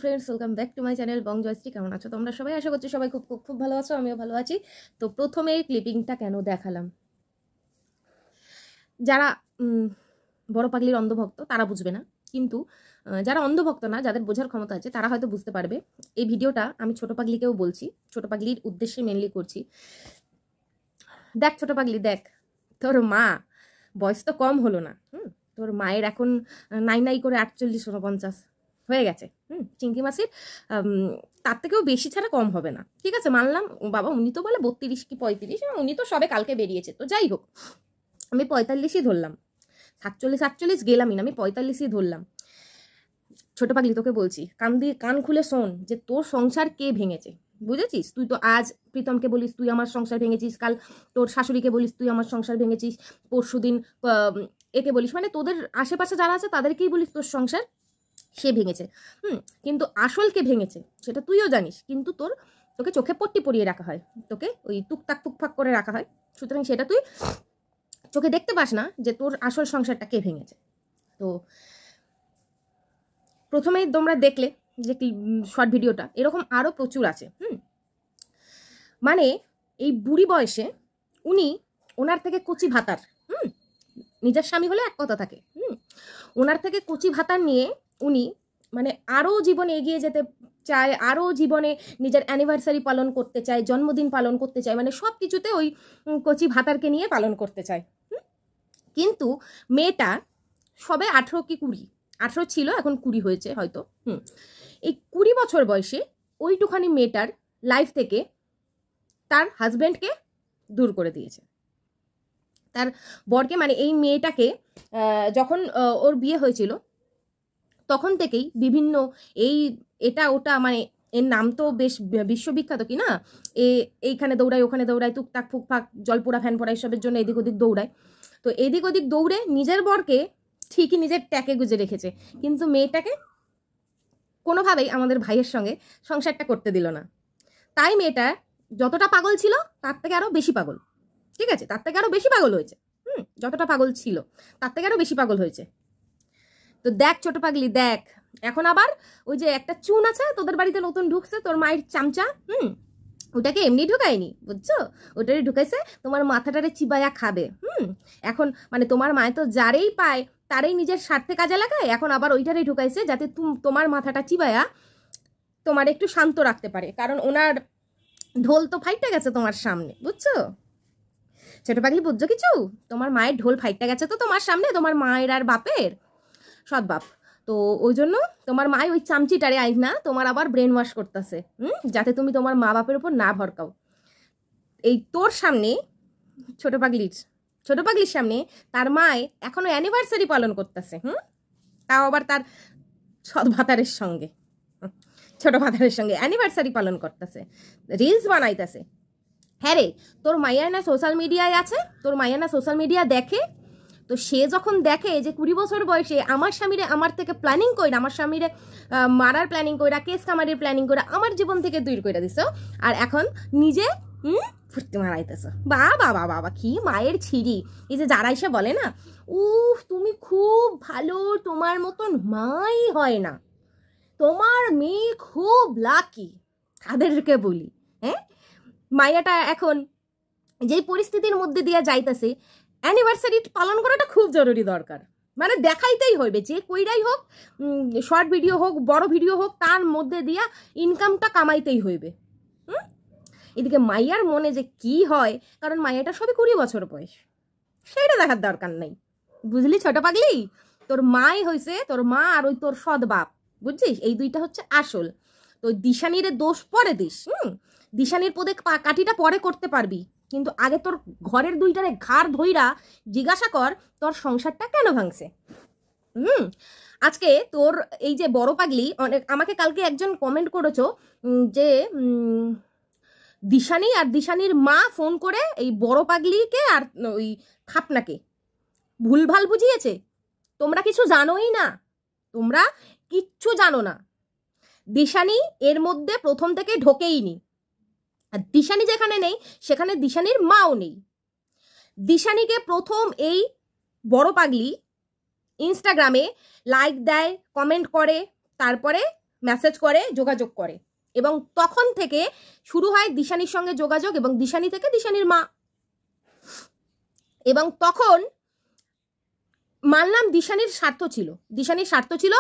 Friends, welcome back to my channel Bong Joyshree. কেমন আছো তোমরা সবাই? আশা করছি সবাই খুব খুব খুব ভালো আছো, আমিও ভালো আছি। তো প্রথমে এই ক্লিপিংটা কেন দেখালাম, যারা বড় পাগলির অন্ধভক্ত তারা বুঝবে না, কিন্তু যারা অন্ধভক্ত না, যাদের বোঝার ক্ষমতা আছে তারা হয়তো বুঝতে পারবে। এই ভিডিওটা আমি ছোট পাগলিকেও বলছি, ছোট পাগলির উদ্দেশ্যে মেনলি করছি। দেখ ছোট পাগলি, দেখ তোর মা বয়স তো কম হলো না, তোর মায়ের এখন নাই করে 48-49 হয়ে গেছে। চিংকি মাসির তার থেকেও বেশি ছাড়া কম হবে না, ঠিক আছে মানলাম। বাবা উনি তো বলে 32 কি 35, উনি তো সবে কালকে বেরিয়েছে, তো যাই হোক আমি 45ই ধরলাম। 47 গেলামই না, আমি 45ই ধরলাম। ছোট পাগলি তোকে বলছি, কান খুলে শোন, যে তোর সংসার কে ভেঙেছে বুঝেছিস? তুই তো আজ প্রীতমকে বলিস তুই আমার সংসার ভেঙেছিস, কাল তোর শাশুড়িকে বলিস তুই আমার সংসার ভেঙেছিস, পরশুদিন একে বলিস, মানে তোদের আশেপাশে যারা আছে তাদেরকেই বলিস তোর সংসার সে ভেঙেছে। কিন্তু আসল কে ভেঙেছে সেটা তুইও জানিস, কিন্তু তোকে চোখে পট্টি পরিয়ে রাখা হয়, তোকে ওই টুকটাক টুকফাক করে রাখা হয়, সুতরাং সেটা তুই চোখে দেখতে পাস না যে তোর আসল সংসারটা কে ভেঙেছে। তো প্রথমেই তোমরা দেখলে যে শর্ট ভিডিওটা, এরকম আরও প্রচুর আছে। মানে এই বুড়ি বয়সে ওনার থেকে কচি ভাতার, নিজের স্বামী হলে এক কথা থাকে, ওনার থেকে কচি ভাতার নিয়ে উনি মানে আরও জীবনে এগিয়ে যেতে চায়, আরও জীবনে নিজের অ্যানিভার্সারি পালন করতে চায়, জন্মদিন পালন করতে চায়, মানে সব কিছুতে ওই কচি ভাতারকে নিয়ে পালন করতে চায়। কিন্তু মেয়েটা সবে 18 কি 20 ছিল, এখন 20 হয়েছে হয়তো। এই 20 বছর বয়সে ওইটুখানি মেয়েটার লাইফ থেকে তার হাজব্যান্ডকে দূর করে দিয়েছে, তার বরকে। মানে এই মেয়েটাকে যখন ওর বিয়ে হয়েছিল তখন থেকেই বিভিন্ন এটা ওটা, মানে এর নাম তো বেশ বিশ্ববিখ্যাত কি না, এইখানে দৌড়ায় ওখানে দৌড়ায়, টুকটাক ফুকফাক জলপোড়া ফ্যান পড়া এসবের জন্য এদিক ওদিক দৌড়ায়। তো এদিক ওদিক দৌড়ে নিজের বরকে ঠিকই নিজের ট্যাকে গুজে রেখেছে, কিন্তু মেয়েটাকে কোনোভাবেই আমাদের ভাইয়ের সঙ্গে সংসারটা করতে দিল না। তাই মেয়েটা যতটা পাগল ছিল তার থেকে আরও বেশি পাগল, ঠিক আছে, তার থেকে আরও বেশি পাগল হয়েছে। যতটা পাগল ছিল তার থেকে আরও বেশি পাগল হয়েছে। তো দেখ ছোট পাগলি, দেখ এখন আবার ওই যে একটা চুন আছে তোদের বাড়িতে নতুন ঢুকছে, তোর মায়ের চামচা, ওটাকে এমনি ঢুকায়নি বুঝছো, ওটারে ঢুকাইছে তোমার মাথাটারে চিবায়া খাবে। এখন মানে তোমার মায় তো যারেই পায় তারেই নিজের স্বার্থে কাজে লাগায়, এখন আবার ওইটারেই ঢুকাইছে যাতে তোমার মাথাটা চিবায়া তোমার একটু শান্ত রাখতে পারে, কারণ ওনার ঢোল তো ফাইটে গেছে তোমার সামনে, বুঝছো ছোট পাগলি? বুঝছো কিছু? তোমার মায়ের ঢোল ফাইটে গেছে তো তোমার সামনে, তোমার মায়ের আর বাপের সৎ বাপ। তো ওই জন্য তোমার মায় ওই চামচিটারে আইন না তোমার আবার ব্রেন ওয়াশ করতেছে, যাতে তুমি তোমার মা বাপের উপর না ভরকাও। এই তোর সামনে ছোট পাগলির সামনে তার মায় এখনো অ্যানিভার্সারি পালন করতেছে, তাও আবার তার সৎ ভাতারের সঙ্গে, ছোট ভাতারের সঙ্গে অ্যানিভার্সারি পালন করতেছে, রিলস বানাইতেছে। হ্যাঁ রে, তোর মাইয়া না সোশ্যাল মিডিয়ায় আছে, তোর মাইয়া না সোশ্যাল মিডিয়া দেখে, তো সে যখন দেখে যে 20 বছর বয়সে আমার স্বামীরে আমার থেকে প্ল্যানিং কইরা, আমার স্বামীরে মারার প্ল্যানিং কইরা, কেস কামারির প্ল্যানিং কইরা আমার জীবন থেকে দূর করে দিছ, আর এখন নিজে ফুর্তি মারাইতেছ। বাবা বাবা বাবা, কি মায়ের ছিরি! এই যে যারা এসে বলে না উফ তুমি খুব ভালো, তোমার মতন মাই হয় না, তোমার মেয়ে খুব লাকি, তাদেরকে বলি মাইয়াটা এখন যেই পরিস্থিতির মধ্যে দিয়ে যাইতেছে, অ্যানিভার্সারি পালন করাটা খুব জরুরি দরকার, মানে দেখাইতেই হইবে, যে কইরাই হোক, শর্ট ভিডিও হোক বড় ভিডিও হোক, তার মধ্যে দিয়া ইনকামটা কামাইতেই হইবে। এদিকে মাইয়ার মনে যে কি হয়, কারণ মাইয়াটা সবে 20 বছর বয়স, সেটা দেখার দরকার নাই, বুঝলি ছোট পাগলি? তোর মাই হয়েছে তোর মা, আর ওই তোর সৎ বাপ, বুঝছিস? এই দুইটা হচ্ছে আসল। তো দিশানিরে দোষ পরে দিস, দিশানির পদে কাঠিটা পরে করতে পারবি, কিন্তু আগে তোর ঘরের দুইটারে ঘাড় ধইরা জিজ্ঞাসা কর তোর সংসারটা কেন ভাঙছে। আজকে তোর এই যে বড় পাগলি, আমাকে কালকে একজন কমেন্ট করেছো যে দিশানি আর দিশানির মা ফোন করে এই বড় পাগলিকে আর ওই খাপনাকে ভুলভাল বুঝিয়েছে। তোমরা কিছু জানোই না, তোমরা কিচ্ছু জানো না। দিশানি এর মধ্যে প্রথম থেকে ঢোকেইনি, আর দিশানি যেখানে নেই সেখানে দিশানির মাও নেই। দিশানিকে প্রথম এই বড় পাগলি ইনস্টাগ্রামে লাইক দেয়, কমেন্ট করে, তারপরে মেসেজ করে, যোগাযোগ করে, এবং তখন থেকে শুরু হয় দিশানির সঙ্গে যোগাযোগ, এবং দিশানি থেকে দিশানির মা। এবং তখন মানলাম দিশানির স্বার্থ ছিল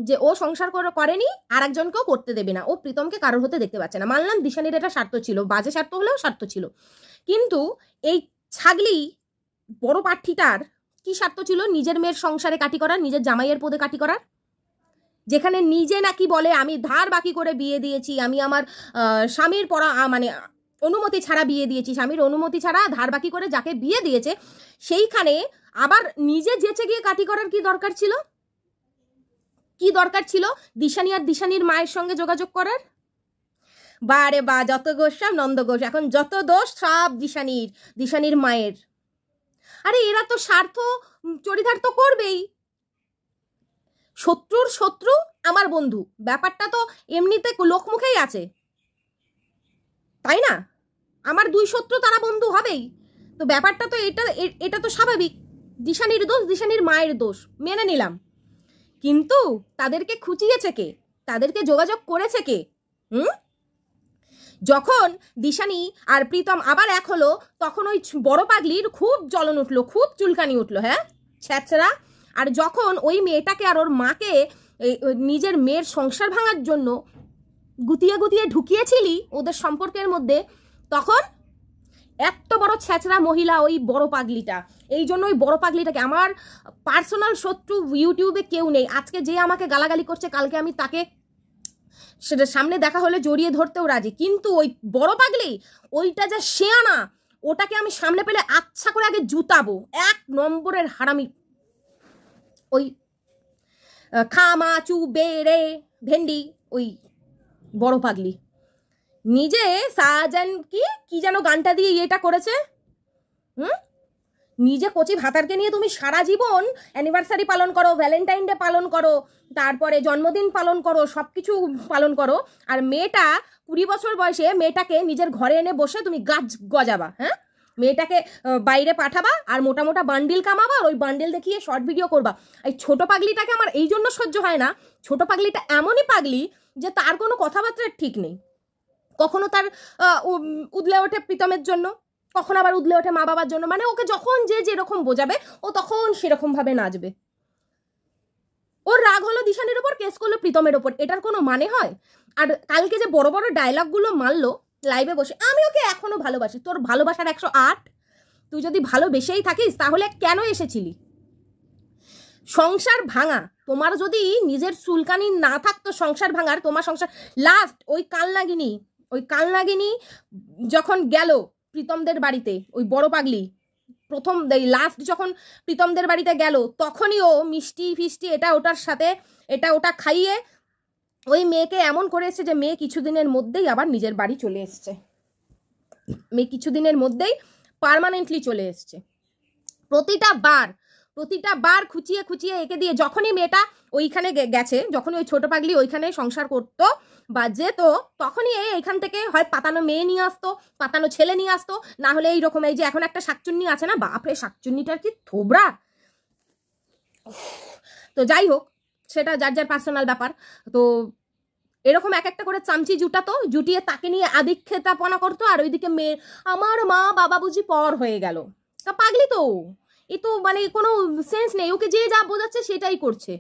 যে ও সংসার করেনি, আর একজনকেও করতে দেবে না, ও প্রীতমকে কারোর হতে দেখতে পাচ্ছে না, মানলাম দিশানির এটা স্বার্থ ছিল, বাজে স্বার্থ হলেও স্বার্থ ছিল। কিন্তু এই ছাগলি বড় পাঠীটার কি স্বার্থ ছিল? নিজের মেয়ের সংসারে কাটি করার, নিজের জামাইয়ের পদে কাটি করার, যেখানে নিজে নাকি বলে আমি ধার বাকি করে বিয়ে দিয়েছি, আমি আমার স্বামীর মানে অনুমতি ছাড়া বিয়ে দিয়েছি, স্বামীর অনুমতি ছাড়া ধার বাকি করে যাকে বিয়ে দিয়েছে, সেইখানে আবার নিজে যেচে গিয়ে কাটি করার কি দরকার ছিল? দিশানি আর দিশানির মায়ের সঙ্গে যোগাযোগ করার? বারে বা, যত গোস সব নন্দ গোস, এখন যত দোষ সব দিশানির মায়ের। আরে এরা তো স্বার্থ চরিতার্থ করবেই। শত্রুর শত্রু আমার বন্ধু, ব্যাপারটা তো এমনিতে লোকমুখেই আছে, তাই না? আমার দুই শত্রু তারা বন্ধু হবেই, তো ব্যাপারটা তো এটা তো স্বাভাবিক। দিশানির দোষ, দিশানির মায়ের দোষ, মেনে নিলাম, কিন্তু তাদেরকে খুঁচিয়েছে কে? তাদেরকে যোগাযোগ করেছে কে? যখন দিশানি আর প্রীতম আবার এক হলো, তখন ওই বড় পাগলির খুব জ্বলন উঠলো, খুব চুলকানি উঠলো, হ্যাঁ ছ্যাঁচড়া। আর যখন ওই মেয়েটাকে আর ওর মাকে নিজের মেয়ের সংসার ভাঙার জন্য গুতিয়ে গুতিয়ে ঢুকিয়েছিলি ওদের সম্পর্কের মধ্যে, তখন এত বড় ছ্যাঁচড়া মহিলা ওই বড় পাগলিটা। এই জন্য ওই বড় পাগলিটাকে, আমার পার্সোনাল শত্রু ইউটিউবে কেউ নেই, আজকে যে আমাকে গালাগালি করছে কালকে আমি তাকে সেটা সামনে দেখা হলে জড়িয়ে ধরতেও রাজি, কিন্তু ওই বড় পাগলি ওইটা যা শেয়ানা, ওটাকে আমি সামনে পেলে আচ্ছা করে আগে জুতাবো। 1 নম্বরের হারামি ওই খামা চু বেড়ে ভেন্ডি, ওই বড় পাগলি নিজে সাজান কি যেন গানটা দিয়ে এটা করেছে, নিজে কচি ভাতারকে নিয়ে তুমি সারা জীবন অ্যানিভার্সারি পালন করো, ভ্যালেন্টাইন ডে পালন করো, তারপরে জন্মদিন পালন করো, সব কিছু পালন করো, আর মেয়েটা 20 বছর বয়সে মেয়েটাকে নিজের ঘরে এনে বসে তুমি গাছ গজাবা, হ্যাঁ, মেয়েটাকে বাইরে পাঠাবা আর মোটা মোটা বান্ডিল কামাবা, আর ওই বান্ডিল দেখিয়ে শর্ট ভিডিও করবা। এই ছোট পাগলিটাকে আমার এই জন্য সহ্য হয় না, ছোট পাগলিটা এমনই পাগলি যে তার কোনো কথাবার্তার ঠিক নেই, কখনো তার উদলে ওঠে প্রীতমের জন্য, কখন আবার উদলে ওঠে মা বাবার জন্য, মানে ওকে যখন যে যেরকম বোঝাবে ও তখন সেরকম ভাবে নাচবে। ওর রাগ হলো দিশানির ওপর, কেস করলো প্রীতমের ওপর, এটার কোনো মানে হয়? আর কালকে যে বড় বড় ডায়লগগুলো মারলো লাইভে বসে, আমি ওকে এখনো ভালোবাসি, তোর ভালোবাসার 108, তুই যদি ভালোবেসেই থাকিস তাহলে কেন এসেছিলি? সংসার ভাঙা, তোমার যদি নিজের চুলকানি না থাকতো সংসার ভাঙার, তোমার সংসার লাস্ট ওই কালনাগিনী যখন গেল প্রীতমদের বাড়িতে, ওই বড় পাগলি প্রথম লাস্ট যখন প্রীতমদের বাড়িতে গেল, তখনই ও মিষ্টি ফিষ্টি এটা ওটার সাথে এটা ওটা খাইয়ে ওই মেয়েকে এমন করেছে যে মেয়ে কিছুদিনের মধ্যেই আবার নিজের বাড়ি চলে এসছে, মেয়ে কিছুদিনের মধ্যেই পার্মানেন্টলি চলে এসছে। প্রতিটা বার খুঁচিয়ে খুঁচিয়ে এঁকে দিয়ে, যখনই মেয়েটা ওইখানে গেছে, যখনই ওই ছোট পাগলি ওইখানে সংসার করতো বা যেত, তখনই এইখান থেকে হয় পাতানো মেয়ে নিয়ে আসতো, পাতানো ছেলে নিয়ে আসতো, না হলে এইরকম এই যে এখন একটা শাকচুন্নি আছে না, বাপরে শাকচুন্নিটার কি থোবরা। তো যাই হোক, সেটা যার যার পার্সোনাল ব্যাপার। তো এরকম এক একটা করে চামচি জুটিয়ে তাকে নিয়ে আদিক্ষেতাপনা করতো, আর ওইদিকে মেয়ে আমার মা বাবা বুঝি পর হয়ে গেল। তা পাগলি তো, এ তো মানে কোনো সেন্স নেই, ওকে যে যা বোঝাচ্ছে সেটাই করছে।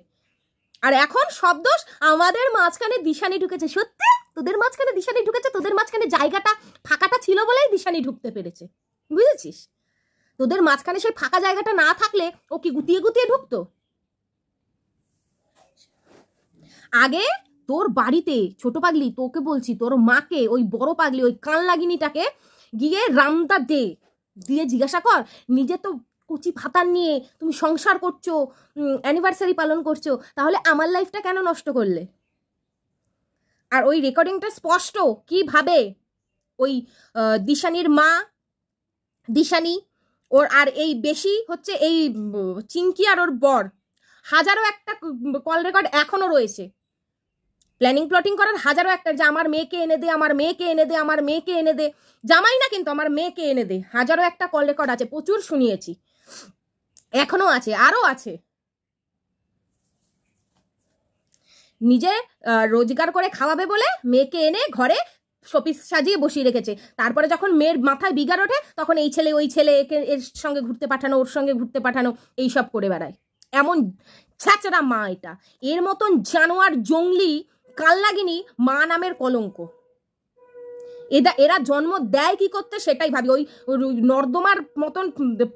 আর এখন সব দোষ আমাদের মাঝখানে দিশানি ঢুকেছে। সত্যি তোদের মাঝখানে দিশানি ঢুকেছে, তোদের মাঝখানে জায়গাটা ফাঁকাটা ছিল বলেই দিশানি ঢুকতে পেরেছে, বুঝেছিস? তোদের মাঝখানে সেই ফাঁকা জায়গাটা না থাকলে ও কি গুতিয়ে গুতিয়ে ঢুকতো? আগে তোর বাড়িতে ছোট পাগলি, তোকে বলছি, তোর মাকে ওই বড় পাগলি ওই কান লাগিনিটাকে গিয়ে রামদা দিয়ে জিজ্ঞাসা কর, নিজে তো কচি ভাতার নিয়ে তুমি সংসার করছো, অ্যানিভার্সারি পালন করছো, তাহলে আমার লাইফটা কেন নষ্ট করলে? আর ওই রেকর্ডিংটা স্পষ্ট কিভাবে ওই দিশানির মা, দিশানি ওর আর এই বেশি হচ্ছে এই চিঙ্কি আর ওর বর, হাজারো একটা কল রেকর্ড এখনো রয়েছে, প্ল্যানিং প্লটিং করার হাজারো একটা, যে আমার মেয়েকে এনে দে, আমার মেয়েকে এনে দে, আমার মেয়েকে এনে দে, জামাই না কিন্তু আমার মেয়েকে এনে দে, হাজারো একটা কল রেকর্ড আছে, প্রচুর শুনিয়েছি, এখনো আছে, আরো আছে। নিজে রোজগার করে খাওয়াবে বলে মেয়েকে এনে ঘরে শোপিস সাজিয়ে বসিয়ে রেখেছে। তারপরে যখন মেয়ের মাথায় বিগার ওঠে তখন এই ছেলে ওই ছেলে একে এর সঙ্গে ঘুরতে পাঠানো, ওর সঙ্গে ঘুরতে পাঠানো, এইসব করে বেড়ায়। এমন ছ্যাচড়া মা এটা। এর মতন জানোয়ার জঙ্গলি কালনাগিনী মা নামের কলঙ্ক। এরা জন্ম দেয় কি করতে সেটাই ভাবি। ওই নর্দমার মতন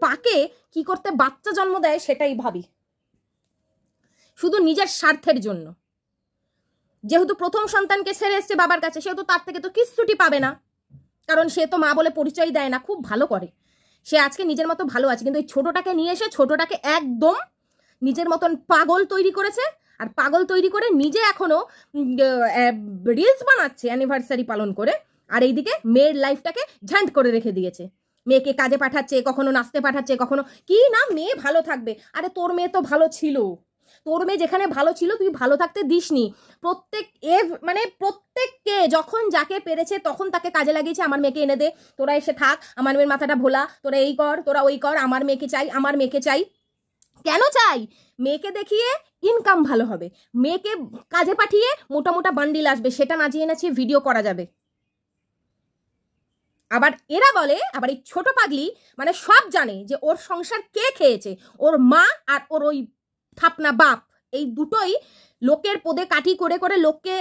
পাকে কি করতে বাচ্চা জন্ম দেয় সেটাই ভাবি, শুধু নিজের স্বার্থের জন্য। যেহেতু প্রথম সন্তানকে ছেড়ে এসছে বাবার কাছে, সেহেতু তার থেকে তো কিচ্ছুটি পাবে না, কারণ সে তো মা বলে পরিচয় দেয় না। খুব ভালো করে সে আজকে নিজের মতো ভালো আছে, কিন্তু ওই ছোটটাকে নিয়ে এসে ছোটটাকে একদম নিজের মতন পাগল তৈরি করেছে। আর পাগল তৈরি করে নিজে এখনো রিলস বানাচ্ছে অ্যানিভার্সারি পালন করে, আর এইদিকে মেয়ের লাইফটাকে ঝান্ট করে রেখে দিয়েছে। মেয়েকে কাজে পাঠাচ্ছে, কখনো নাচতে পাঠাচ্ছে, কখনো কি না মেয়ে ভালো থাকবে। আরে তোর মেয়ে তো ভালো ছিল, তোর মেয়ে যেখানে ভালো ছিল তুই ভালো থাকতে দিসনি। প্রত্যেককে যখন যাকে পেরেছে তখন তাকে কাজে লাগিয়েছে, আমার মেয়েকে এনে দে, তোরা এসে থাক, আমার মেয়ের মাথাটা ভোলা, তোরা এই কর, তোরা ওই কর, আমার মেয়েকে চাই, আমার মেয়েকে চাই। কেন চাই? মেয়েকে দেখিয়ে ইনকাম ভালো হবে, মেয়েকে কাজে পাঠিয়ে মোটা মোটা বান্ডিল আসবে, সেটা নাচিয়ে নাচিয়ে ভিডিও করা যাবে। আবার এরা বলে, আবার এই ছোট পাগলি মানে সব জানে যে ওর সংসার কে খেয়েছে, ওর মা আর ওর ওই থাপনা বাপ, এই দুটোই লোকের পদে কাঠি করে করে লোককে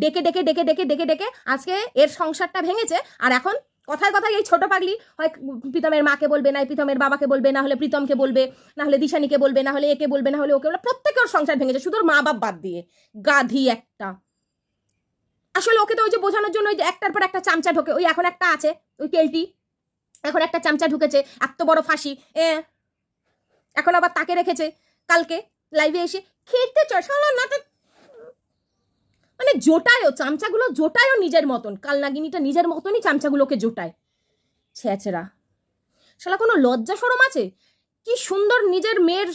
ডেকে ডেকে ডেকে ডেকে ডেকে ডেকে আজকে এর সংসারটা ভেঙেছে। আর এখন কথায় কথায় এই ছোট পাগলি হয় প্রীতমের মাকে বলবে, না প্রীতমের বাবাকে বলবে, না হলে প্রীতমকে বলবে, না হলে দিশানিকে বলবে, না হলে একে বলবে, না হলে ওকে বলবে, প্রত্যেকে ওর সংসার ভেঙেছে, শুধু ওর মা বাপ বাদ দিয়ে। গাধি একটা। আসলে ওকে তো ওই যে বোঝানোর জন্য ওই যে একটার পর একটা চামচা ঢোকে, ওই এখন একটা আছে ওই কেলটি, এখন একটা চামচা ঢুকেছে, এত বড় ফাঁসি, এখন আবার তাকে রেখেছে কালকে লাইভে এসে খেতে চলো নাটক, মানে জোটায়ও চামচাগুলো, জোটায়ও নিজের মতন। কালনাগিনীটা নিজের মতনই চামচাগুলোকে জোটায়। ছেঁচড়া শালা, কোনো লজ্জা শরম আছে? কি সুন্দর নিজের মেয়ের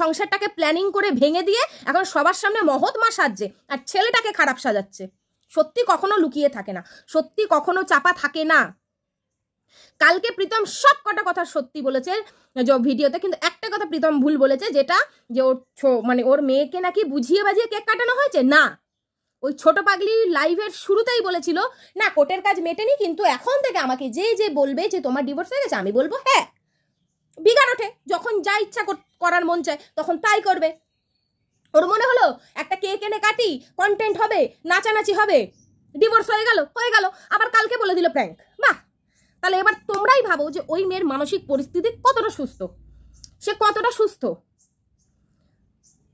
সংসারটাকে প্ল্যানিং করে ভেঙে দিয়ে এখন সবার সামনে মহৎ মা সাজছে, আর ছেলেটাকে খারাপ সাজাচ্ছে। সত্যি কখনো লুকিয়ে থাকে না, সত্যি কখনো চাপা থাকে না। কালকে প্রীতম সব কটা কথা সত্যি বলেছে যে ভিডিওতে, কিন্তু একটা কথা প্রীতম ভুল বলেছে, যেটা যে ওর মানে ওর মেয়েকে নাকি বুঝিয়ে বাজিয়ে কেক কাটানো হয়েছে। না, ওই ছোট পাগলি লাইভের শুরুতেই বলেছিল না কোর্টের কাজ মেটেনি, কিন্তু এখন থেকে আমাকে যে যে বলবে যে তোমার ডিভোর্স হয়ে গেছে, আমি বলবো হ্যাঁ। বিগার ওঠে, যখন যা ইচ্ছা করার মন চায় তখন তাই করবে। ওর মনে হলো একটা কেক এনে কাটি, কন্টেন্ট হবে, নাচানাচি হবে, ডিভোর্স হয়ে গেল, আবার কালকে বলে দিল প্র্যাঙ্ক। বাহ, তাহলে এবার তোমরাই ভাবো যে ওই মেয়ের মানসিক পরিস্থিতি কতটা সুস্থ, সে কতটা সুস্থ।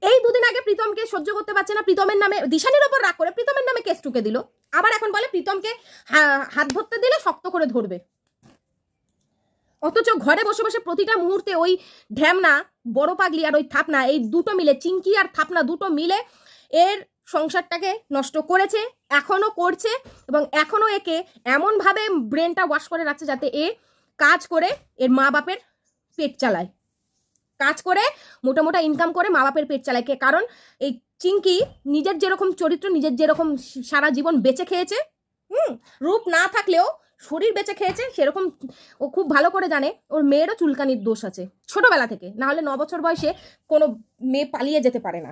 এই দুদিন আগে প্রীতমকে সহ্য করতে পারছে না, প্রীতমের নামে দিশানির ওপর রাগ করে প্রীতমের নামে কেস টুকে দিল, আবার এখন বলে প্রীতমকে হাত ধরতে দিলে শক্ত করে ধরবে। অথচ ঘরে বসে বসে প্রতিটা মুহূর্তে ওই ঢ্যামনা বড় পাগলি আর ওই থাপনা, এই দুটো মিলে, চিঙ্কি আর থাপনা দুটো মিলে এর সংসারটাকে নষ্ট করেছে, এখনো করছে, এবং এখনো একে এমনভাবে ব্রেনটা ওয়াশ করে রাখছে যাতে এ কাজ করে এর মা বাপের পেট চালায়, কাজ করে মোটা মোটা ইনকাম করে মা বাপের পেট চালায়। কারণ এই চিঙ্কি নিজের যেরকম চরিত্র, নিজের যেরকম সারা জীবন বেঁচে খেয়েছে, রূপ না থাকলেও শরীর বেঁচে খেয়েছে, সেরকম ও খুব ভালো করে জানে ওর মেয়েরও চুলকানির দোষ আছে ছোটবেলা থেকে, না হলে 9 বছর বয়সে কোনো মেয়ে পালিয়ে যেতে পারে না।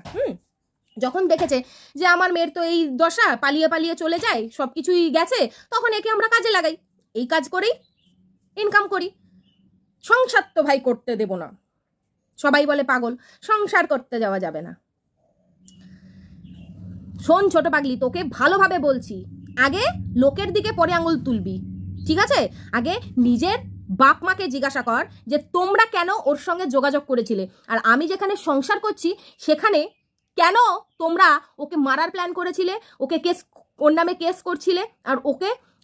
যখন দেখেছে যে আমার মেয়ের তো এই দশা, পালিয়ে পালিয়ে চলে যায়, সব কিছুই গেছে, তখন একে আমরা কাজে লাগাই, এই কাজ করেই ইনকাম করি। সংসার তো ভাই করতে দেব না, সবাই বলে পাগল, সংসার করতে যাওয়া যাবে না। শোন ছোট পাগলি, তোকে ভালোভাবে বলছি, আগে লোকের দিকে পরে আঙুল তুলবি, ঠিক আছে? আগে নিজের বাপ মাকে জিজ্ঞাসা কর যে তোমরা কেন ওর সঙ্গে যোগাযোগ করেছিলে, আর আমি যেখানে সংসার করছি সেখানে কেন তোমরা ওকে মারার প্ল্যান করেছিলে, ওকে ওর নামে কেস করছিলে, আর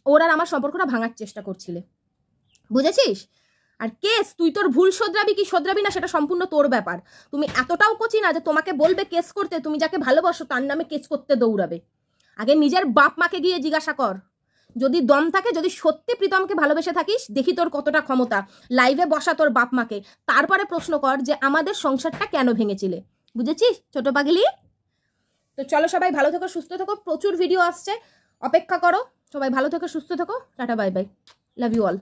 ওর আর আমার সম্পর্কটা ভাঙার চেষ্টা করছিলে, বুঝেছিস? আর কেস তুই তোর ভুল শোধরাবি কি শোধরাবি না সেটা সম্পূর্ণ তোর ব্যাপার। তুমি এতটাও কচি না যে তোমাকে বলবে কেস করতে, তুমি যাকে ভালোবাসো তার নামে কেস করতে দৌড়াবে। আগে নিজের বাপ মাকে গিয়ে জিজ্ঞাসা কর, যদি দম থাকে, যদি সত্যি প্রীতমকে ভালোবেসে থাকিস, দেখি তোর কতটা ক্ষমতা, লাইভে বসা তোর বাপ মাকে, তারপরে প্রশ্ন কর যে আমাদের সংসারটা কেন ভেঙেছিলে। বুঝেছিস ছোট পাগলি? তো চলো সবাই ভালো থেকো, সুস্থ থেকো, প্রচুর ভিডিও আসছে, অপেক্ষা করো, সবাই ভালো থেকো, সুস্থ থেকো, tata bye bye, love you all.